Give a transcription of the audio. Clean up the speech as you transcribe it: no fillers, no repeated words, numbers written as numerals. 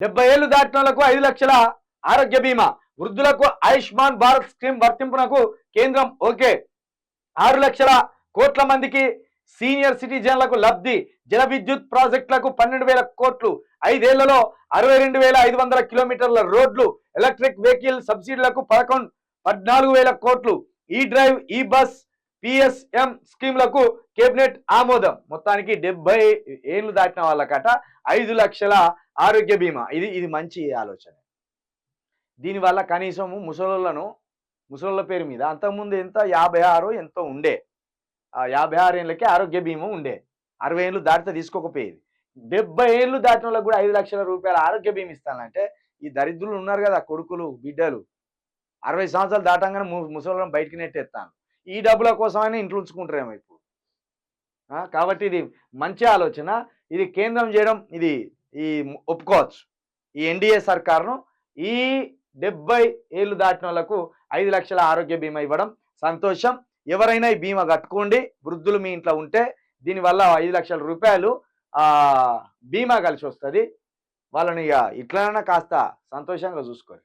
70 ఏళ్లు దాటిన వాళ్లకు 5 లక్షల ఆరోగ్య బీమా, వృద్ధులకు ఆయుష్మాన్ భారత్ స్కీమ్ వర్తింపునకు కేంద్రం ఓకే. 6 లక్షల కోట్ల మందికి సీనియర్ సిటిజన్లకు లబ్ధి, జల విద్యుత్ ప్రాజెక్టులకు 12,000 కోట్లు, 5 ఏళ్లలో 62,500 కిలోమీటర్ల రోడ్లు, ఎలక్ట్రిక్ వెహికల్ సబ్సిడీలకు 14,000 కోట్లు, ఈ డ్రైవ్ ఈ బస్ పిఎస్ఎం స్కీమ్లకు కేబినెట్ ఆమోదం. మొత్తానికి 70 ఏళ్లు దాటిన వాళ్ళకట 5 లక్షల ఆరోగ్య బీమా. ఇది మంచి ఆలోచన. దీనివల్ల కనీసం ముసలోళ్ళ పేరు మీద అంతకుముందు ఎంత 56 ఎంతో ఉండే, ఆ 56 ఏళ్ళకి ఆరోగ్య బీమా ఉండే, 60 ఏళ్ళు దాటితే తీసుకోకపోయేది. 70 ఏళ్ళు దాటిన వాళ్ళకి కూడా 5 లక్షల రూపాయల ఆరోగ్య బీమా ఇస్తానంటే ఈ దరిద్రులు ఉన్నారు కదా, కొడుకులు బిడ్డలు 60 సంవత్సరాలు దాటంగానే ముసలోళ్ళని బయటికి నెట్టేస్తాను. ఈ డబ్బుల కోసమైనా ఇంట్లో ఉంచుకుంటారేమో ఇప్పుడు. కాబట్టి ఇది మంచి ఆలోచన. ఇది కేంద్రం చేయడం ఇది ఒప్పుకోవచ్చు. ఈ ఎన్డీఏ సర్కారును ఈ 70 ఏళ్ళు దాటిన వాళ్ళకు 5 లక్షల ఆరోగ్య బీమా ఇవ్వడం సంతోషం. ఎవరైనా ఈ బీమా కట్టుకోండి. వృద్ధులు మీ ఇంట్లో ఉంటే దీనివల్ల 5 లక్షల రూపాయలు బీమా కలిసి వస్తుంది. వాళ్ళని ఇట్లనైనా కాస్త సంతోషంగా చూసుకోండి.